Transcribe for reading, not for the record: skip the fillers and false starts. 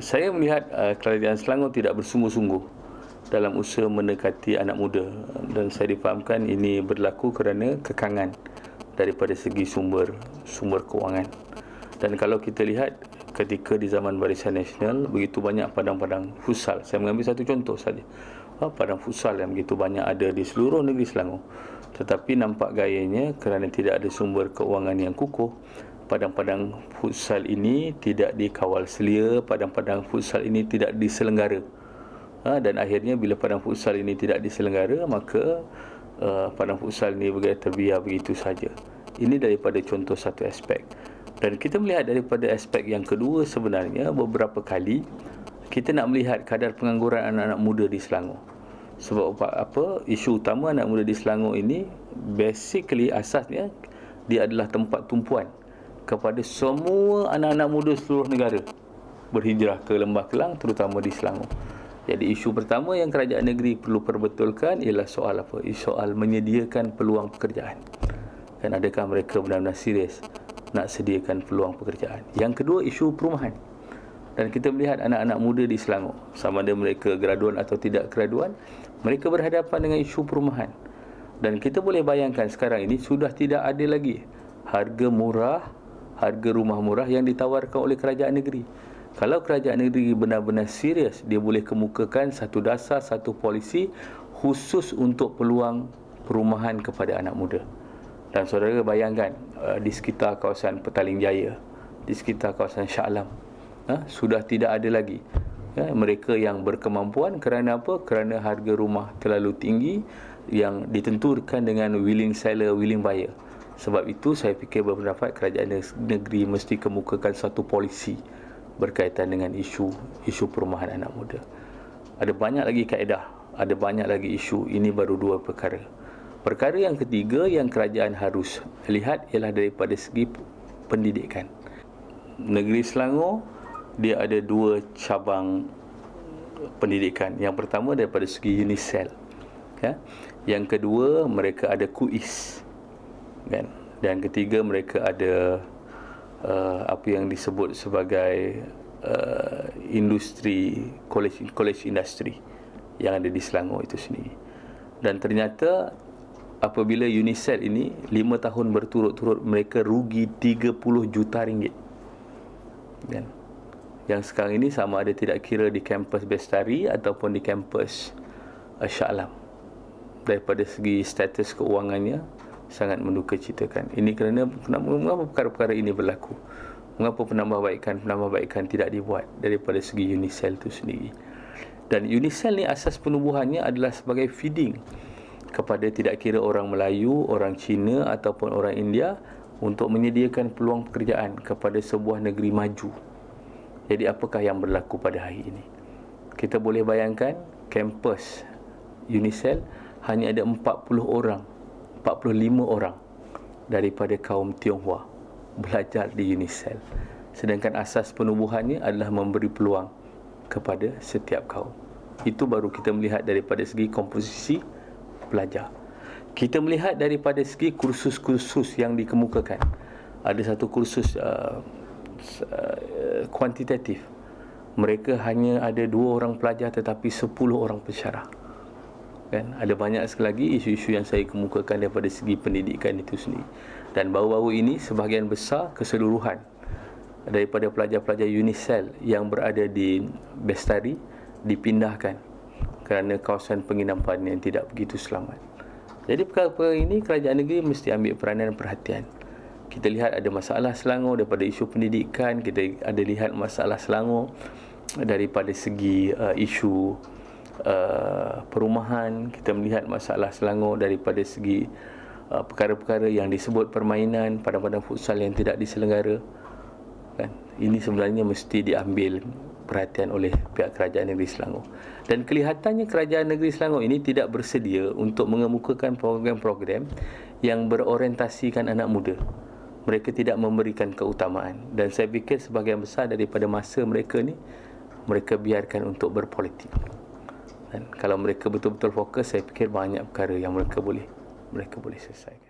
Saya melihat Kerajaan Selangor tidak bersungguh-sungguh dalam usaha mendekati anak muda, dan saya difahamkan ini berlaku kerana kekangan daripada segi sumber kewangan. Dan kalau kita lihat ketika di zaman Barisan Nasional, begitu banyak padang-padang futsal. Saya mengambil satu contoh saja. Padang futsal yang begitu banyak ada di seluruh negeri Selangor. Tetapi nampak gayanya kerana tidak ada sumber keuangan yang kukuh, padang-padang futsal ini tidak dikawal selia, padang-padang futsal ini tidak diselenggara. Dan akhirnya bila padang futsal ini tidak diselenggara, maka padang futsal ini terbiar begitu saja. Ini daripada contoh satu aspek. Dan kita melihat daripada aspek yang kedua, sebenarnya beberapa kali kita nak melihat kadar pengangguran anak-anak muda di Selangor. Sebab apa? Isu utama anak muda di Selangor ini basically asasnya dia adalah tempat tumpuan kepada semua anak-anak muda seluruh negara berhijrah ke Lembah Kelang, terutama di Selangor. Jadi isu pertama yang kerajaan negeri perlu perbetulkan ialah soal apa? Soal menyediakan peluang pekerjaan. Dan adakah mereka benar-benar serius nak sediakan peluang pekerjaan? Yang kedua, isu perumahan. Dan kita melihat anak-anak muda di Selangor, sama ada mereka graduan atau tidak graduan, mereka berhadapan dengan isu perumahan. Dan kita boleh bayangkan sekarang ini sudah tidak ada lagi harga rumah murah yang ditawarkan oleh kerajaan negeri. Kalau kerajaan negeri benar-benar serius, dia boleh kemukakan satu dasar, satu polisi khusus untuk peluang perumahan kepada anak muda. Dan saudara bayangkan, di sekitar kawasan Petaling Jaya, di sekitar kawasan Shah Alam, sudah tidak ada lagi mereka yang berkemampuan. Kerana apa? Kerana harga rumah terlalu tinggi yang ditentukan dengan willing seller, willing buyer. Sebab itu saya fikir berpendapat kerajaan negeri mesti kemukakan satu polisi berkaitan dengan isu perumahan anak muda. Ada banyak lagi kaedah, ada banyak lagi isu. Ini baru dua perkara. Perkara yang ketiga yang kerajaan harus lihat ialah daripada segi pendidikan. Negeri Selangor dia ada dua cabang pendidikan. Yang pertama daripada segi UNISEL, Yang kedua mereka ada KUIS, Dan ketiga mereka ada apa yang disebut sebagai industri, college industri yang ada di Selangor itu sendiri. Dan ternyata apabila UNISEL ini 5 tahun berturut-turut mereka rugi 30 juta ringgit. Yang sekarang ini sama ada tidak kira di kampus Bestari ataupun di kampus Shah Alam. Daripada segi status keuangannya sangat mendukacitakan. Ini kerana mengapa perkara-perkara ini berlaku? Mengapa penambahbaikan tidak dibuat daripada segi UNISEL itu sendiri? Dan UNISEL ni asas penubuhannya adalah sebagai feeding kepada tidak kira orang Melayu, orang Cina ataupun orang India untuk menyediakan peluang pekerjaan kepada sebuah negeri maju. Jadi apakah yang berlaku pada hari ini? Kita boleh bayangkan kampus UNISEL hanya ada 45 orang daripada kaum Tionghoa belajar di UNISEL. Sedangkan asas penubuhannya adalah memberi peluang kepada setiap kaum. Itu baru kita melihat daripada segi komposisi pelajar. Kita melihat daripada segi kursus-kursus yang dikemukakan. Ada satu kursus kuantitatif. Mereka hanya ada 2 orang pelajar tetapi 10 orang pensyarah. Ada banyak sekali lagi isu-isu yang saya kemukakan daripada segi pendidikan itu sendiri. Dan baru-baru ini sebahagian besar keseluruhan daripada pelajar-pelajar UNISEL yang berada di Bestari dipindahkan kerana kawasan penginapan yang tidak begitu selamat. Jadi perkara-perkara ini kerajaan negeri mesti ambil peranan dan perhatian. Kita lihat ada masalah Selangor daripada isu pendidikan, kita ada lihat masalah Selangor daripada segi isu perumahan, kita melihat masalah Selangor daripada segi perkara-perkara yang disebut permainan, padang-padang futsal yang tidak diselenggara. Ini sebenarnya mesti diambil perhatian oleh pihak kerajaan negeri Selangor. Dan kelihatannya kerajaan negeri Selangor ini tidak bersedia untuk mengemukakan program-program yang berorientasikan anak muda. Mereka tidak memberikan keutamaan. Dan saya fikir sebahagian besar daripada masa mereka ni, mereka biarkan untuk berpolitik. Dan kalau mereka betul-betul fokus, saya fikir banyak perkara yang mereka boleh selesaikan.